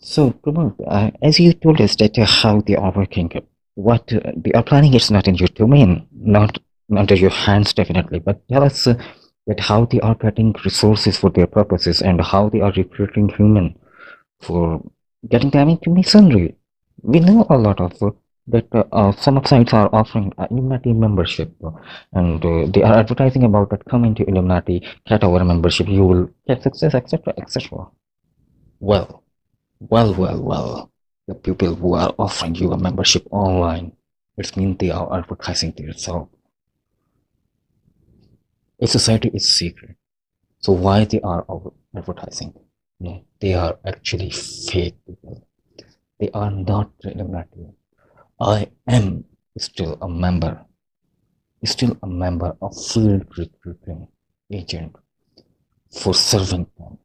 So, Pramod, as you told us that how they are working, what they are planning is not in your domain, not under your hands, definitely. But tell us that how they are getting resources for their purposes and how they are recruiting human for getting them into masonry. We know a lot of that some sites are offering Illuminati membership, and they are advertising about that. Come into Illuminati, get our membership, you will get success, etc., etc. Well. Well. The people who are offering you a membership online, it means they are advertising themselves. A society is secret. So why they are advertising? No, they are actually fake people. They are not Illuminati. I am still a member of field recruiting agent for serving them.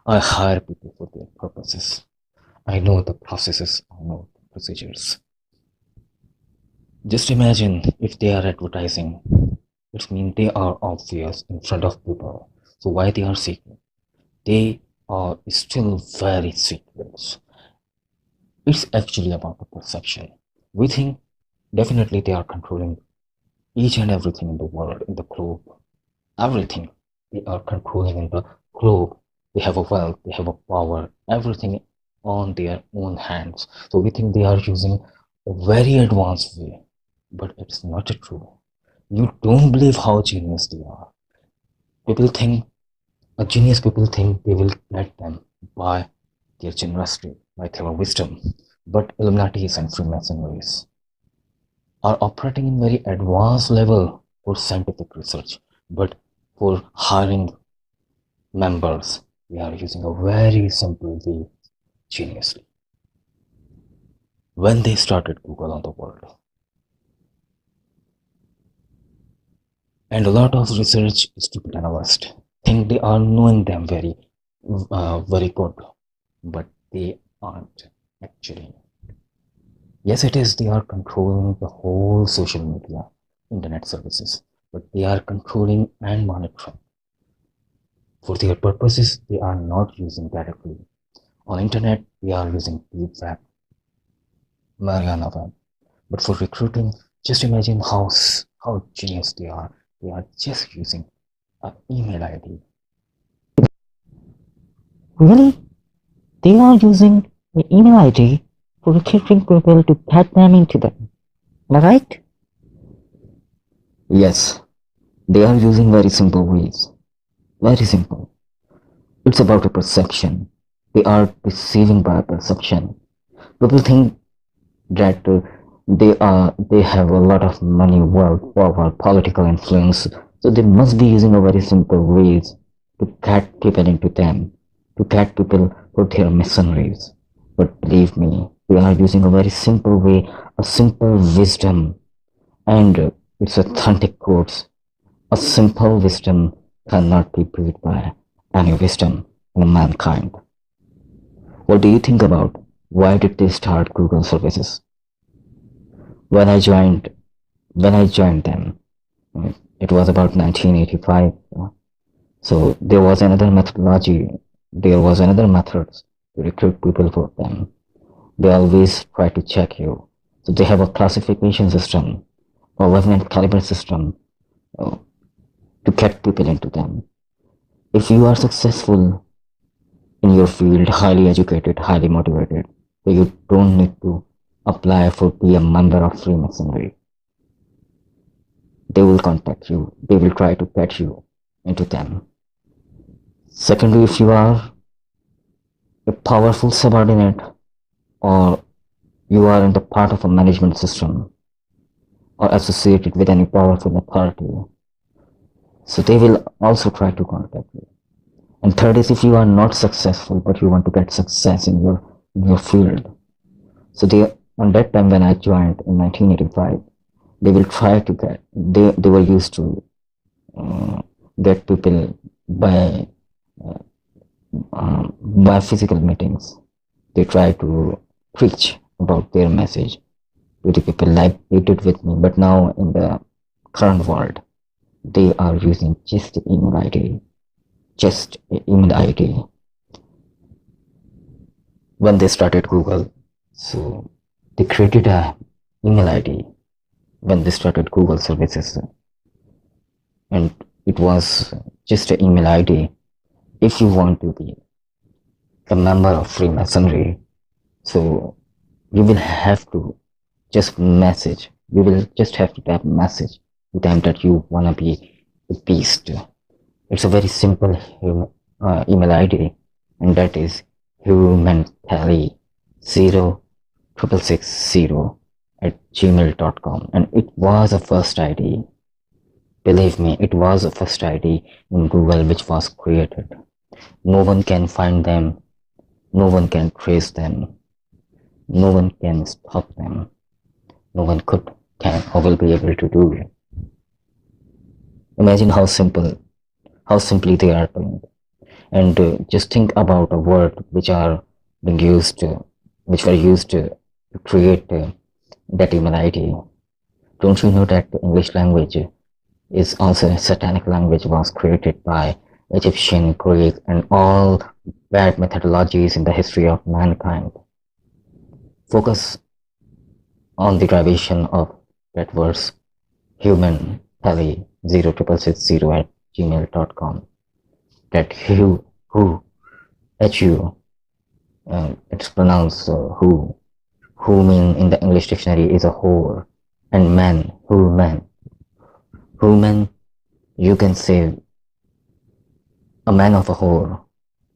I hire people for their purposes. I know the processes, I know the procedures. Just imagine if they are advertising, it means they are obvious in front of people. So why they are secret? They are still very secret. It's actually about the perception. We think definitely they are controlling each and everything in the world, in the globe. Everything they are controlling in the globe. They have a wealth, they have a power, everything on their own hands. So we think they are using a very advanced way, but it's not true. You don't believe how genius they are. People think, a genius people think they will get them by their generosity, by their wisdom. But Illuminatis and Freemasonries are operating in very advanced level for scientific research. But for hiring members, we are using a very simple way, geniusly. When they started Google on the world, and a lot of research stupid analysts think they are knowing them very good, but they aren't actually. Yes, it is they are controlling the whole social media, internet services, but they are controlling and monitoring. For their purposes, they are not using directly. On internet, we are using deep web, Mariana web. But for recruiting, just imagine how genius they are. They are just using an email ID. Really? They are using the email ID for recruiting people to get them into them. Am I right? Yes, they are using very simple ways. Very simple. It's about a perception. They are deceiving by perception. People think that they have a lot of money, wealth, power, political influence, so they must be using a very simple ways to get people into them, to get people for their missionaries. But believe me, they are using a very simple way, a simple wisdom, and it's authentic quotes. A simple wisdom cannot be beat by any wisdom in mankind. What do you think about why did they start Google services? When I joined when I joined them, it was about 1985. So there was another methodology, there was another method to recruit people for them. They always try to check you. So they have a classification system, a wavelength caliber system uh, to get people into them. If you are successful in your field, highly educated, highly motivated, so you don't need to apply for be a member of Freemasonry. They will contact you. They will try to get you into them. Secondly, if you are a powerful subordinate or you are in the part of a management system or associated with any powerful authority, so they will also try to contact you. And third is if you are not successful but you want to get success in your field. So they on that time when I joined in 1985, they will try to get they were used to get people uh, by physical meetings. They try to preach about their message to the people like they did with me. But now in the current world, they are using just email ID, just email ID. when they started Google. So they created a email ID when they started Google services, and it was just an email ID. If you want to be a member of Freemasonry, so you will have to just message. You will just have to type message to them that you wanna be a beast. It's a very simple email ID, and that is humanTally 0660 at gmail.com. And it was a first ID. Believe me, it was a first ID in Google which was created. No one can find them, no one can trace them, no one can stop them, no one can or will be able to do it. Imagine how simply they are doing. And just think about a word which are being used, which were used to create that email ID. Don't you know that the English language is also a satanic language, was created by Egyptian, Greek, and all bad methodologies in the history of mankind. Focus on the derivation of that verse, human tally 0660 at gmail.com. That who, H-U, it's pronounced who mean in the English dictionary is a whore, and man, who man, you can say a man of a whore.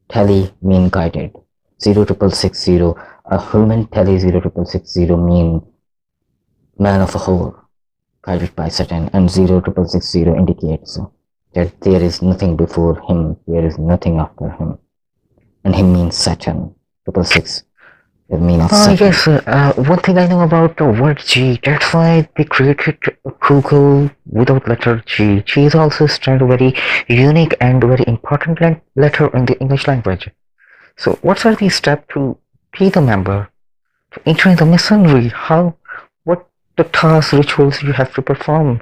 Tally mean guided. 0660, a human tally 0660 mean man of a whore, guided by Satan, and 0660 indicates that there is nothing before him, there is nothing after him, and him means Satan. 666 is mean of Satan. Yes, one thing I know about the word G, that's why they created Google without letter G. G is also still a very unique and very important letter in the English language. So what are the steps to be the member, to enter the masonry? What the tasks, rituals you have to perform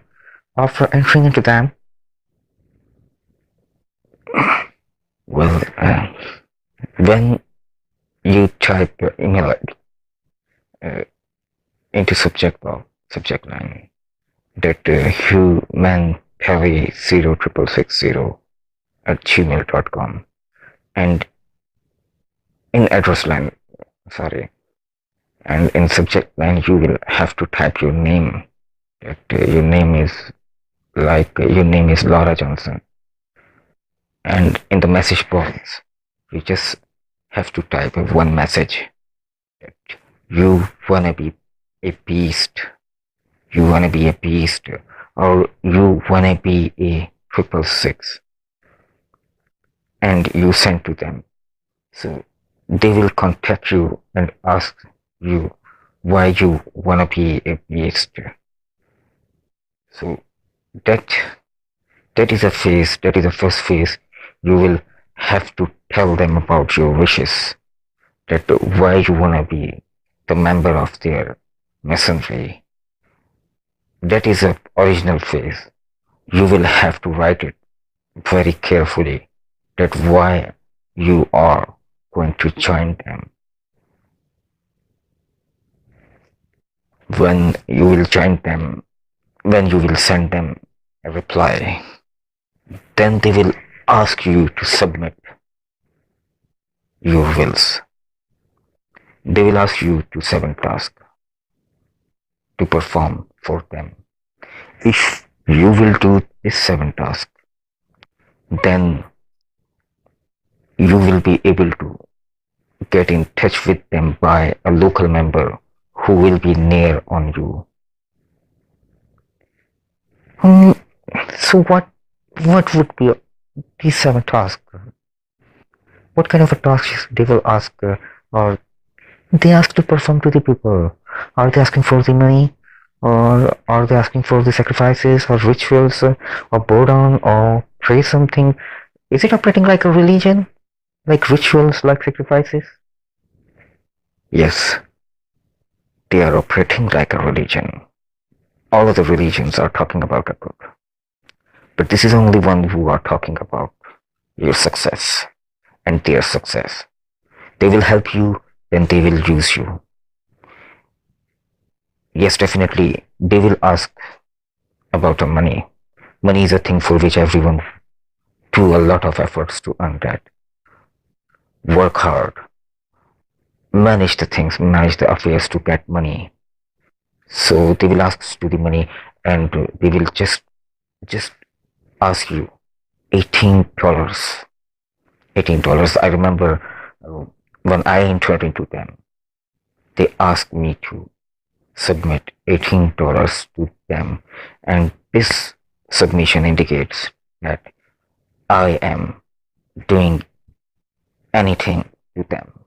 after entering into them? Well, when you type your email ID into subject line, that human Harry 0660 at gmail.com, and in address line, and in subject line you will have to type your name, that your name is Laura Johnson, and in the message box you just have to type one message, that you wanna be a beast, or you wanna be a 666, and you send to them. So they will contact you and ask you why you wanna be a beast. So that is a phase, that is the first phase. You will have to tell them about your wishes, that why you wanna be the member of their masonry. That is the original phase. You will have to write it very carefully, that why you are going to join them. When you will join them, when you will send them a reply, then they will ask you to submit your wills. They will ask you to 7 tasks to perform for them. If you will do this 7 tasks, then you will be able to get in touch with them by a local member who will be near on you. So what would be these 7 tasks? What kind of a tasks they will ask, or they ask to perform to the people? Are they asking for the money, or are they asking for the sacrifices or rituals, or bow down or pray something? Is it operating like a religion, like rituals, like sacrifices? Yes, they are operating like a religion. All of the religions are talking about a book, but this is only one who are talking about your success and their success. They will help you then they will use you. Yes, definitely, they will ask about the money. Money is a thing for which everyone do a lot of efforts to earn that. Work hard, manage the things, manage the affairs to get money. So they will ask to the money, and they will just ask you $18. $18. I remember when I entered into them, they asked me to submit $18 to them, and this submission indicates that I am doing anything to them.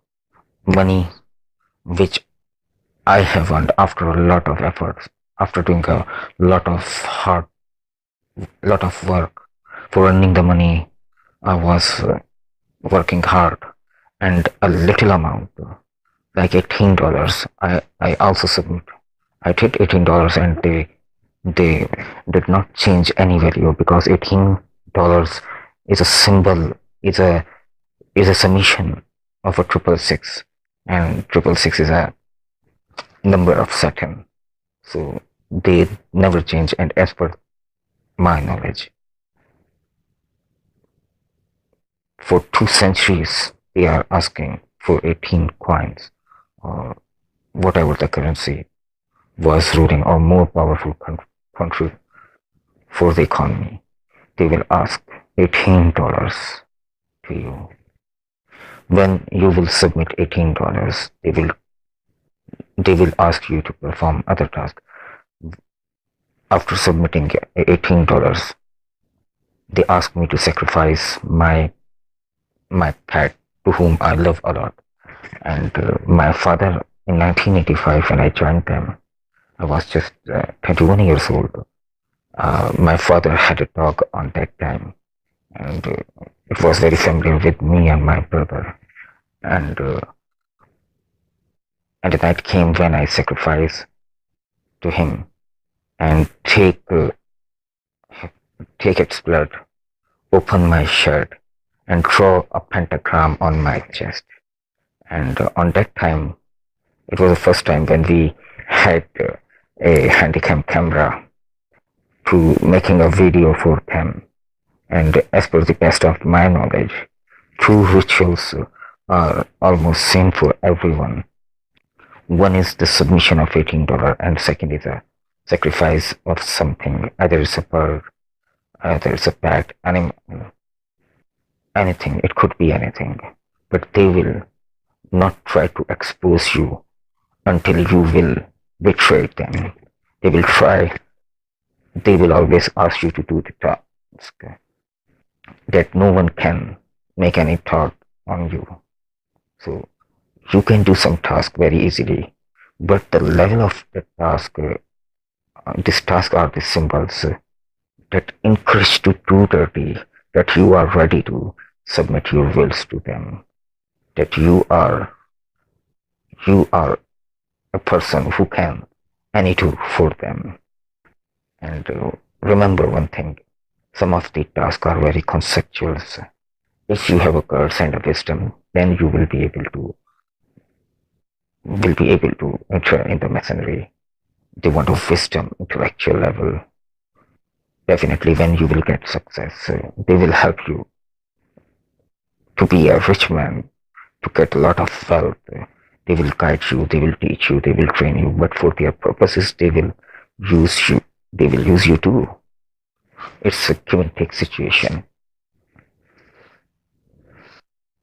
Money which I have earned after a lot of efforts, after doing a lot of hard, lot of work for earning the money. I was working hard, and a little amount, like $18, I also submit. I did $18, and they did not change any value, because $18 is a symbol, is a summation of a 666, and 666 is a number of Saturn. So they never change, and as per my knowledge, for 2 centuries they are asking for 18 coins, or whatever the currency was ruling, or more powerful country for the economy. They will ask $18 to you. When you will submit $18, they will ask you to perform other tasks. After submitting $18, they ask me to sacrifice my pet, to whom I love a lot. And my father, in 1985, when I joined them, I was just 21 years old. My father had a dog on that time, and it was very familiar with me and my brother. And the night came when I sacrificed to him, and take its blood, open my shirt, and draw a pentagram on my chest. And on that time, it was the first time when we had a handycam camera to making a video for them. And as per the best of my knowledge, two rituals are almost same for everyone. One is the submission of $18, and second is a sacrifice of something, either it's a bird, either it's a pet, animal, anything. It could be anything, but they will not try to expose you until you will betray them. They will try. They will always ask you to do the task that no one can make any thought on you. So you can do some task very easily, but the level of the task, this task are the symbols that encourage to do dirty, that you are ready to submit your wills to them, that you are a person who can any do for them. And remember one thing, some of the tasks are very conceptual. If you have a courage and a wisdom, then you will be able to enter in the masonry. They want a wisdom, intellectual level. Definitely, when you will get success, they will help you to be a rich man, to get a lot of wealth. They will guide you, they will teach you, they will train you, but for their purposes, they will use you. They will use you too. It's a give and take situation.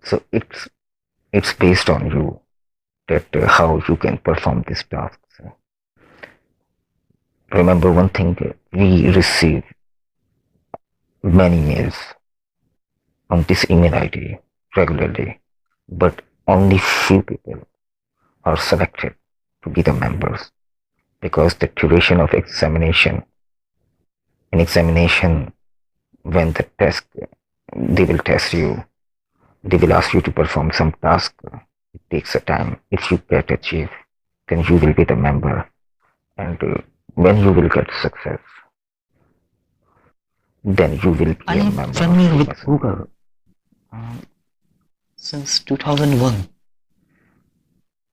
So it's based on you, that how you can perform these tasks. Remember one thing, we receive many mails on this email ID regularly, but only few people are selected to be the members, because the duration of examination, when the test, they will test you, they will ask you to perform some task. It takes a time. If you get achieve, then you will be the member, and when you will get success, then you will be I a am member familiar of with the masonry. Google since 2001.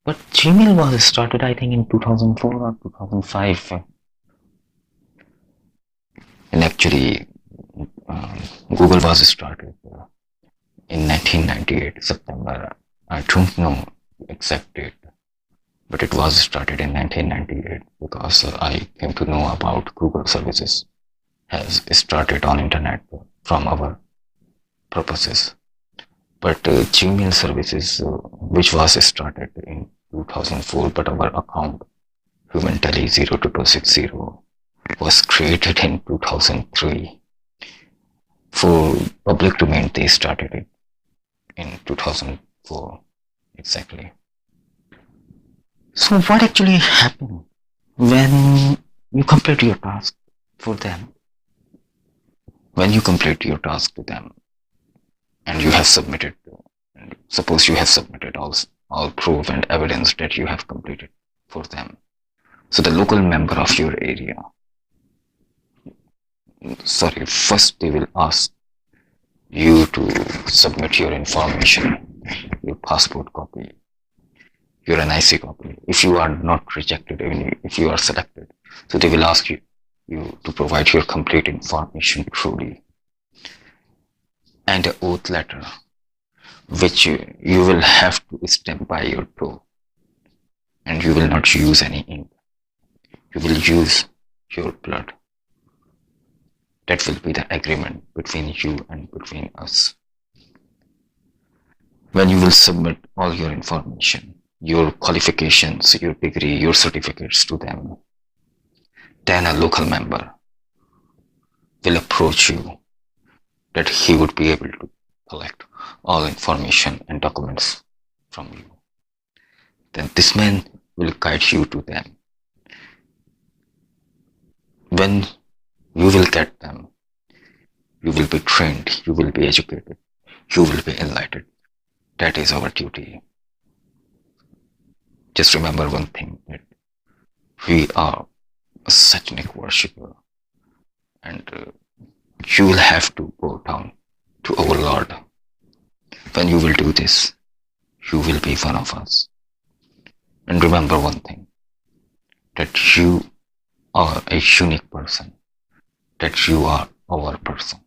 But Gmail was started, I think, in 2004 or 2005. And actually, Google was started in 1998, September. I don't know exact date, but it was started in 1998 because I came to know about Google services has started on internet from our purposes. But Gmail services, which was started in 2004, but our account Human 02260 was created in 2003. For public domain, they started it in 2004 exactly. So what actually happened when you complete your task for them? When you complete your task to them and you have submitted, suppose you have submitted all proof and evidence that you have completed for them. So the local member of your area, sorry, first they will ask you to submit your information, your passport copy, your NIC copy. If you are not rejected, even if you are selected, so they will ask you to provide your complete information truly and an oath letter, which you will have to stamp by your toe, and you will not use any ink. You will use your blood. That will be the agreement between you and between us. When you will submit all your information, your qualifications, your degree, your certificates to them, then a local member will approach you that he would be able to collect all information and documents from you. Then this man will guide you to them. When you will get them, you will be trained, you will be educated, you will be enlightened. That is our duty. Just remember one thing, that we are a satanic worshipper, and you will have to go down to our Lord. When you will do this, you will be one of us. And remember one thing, that you are a unique person, that you are our person.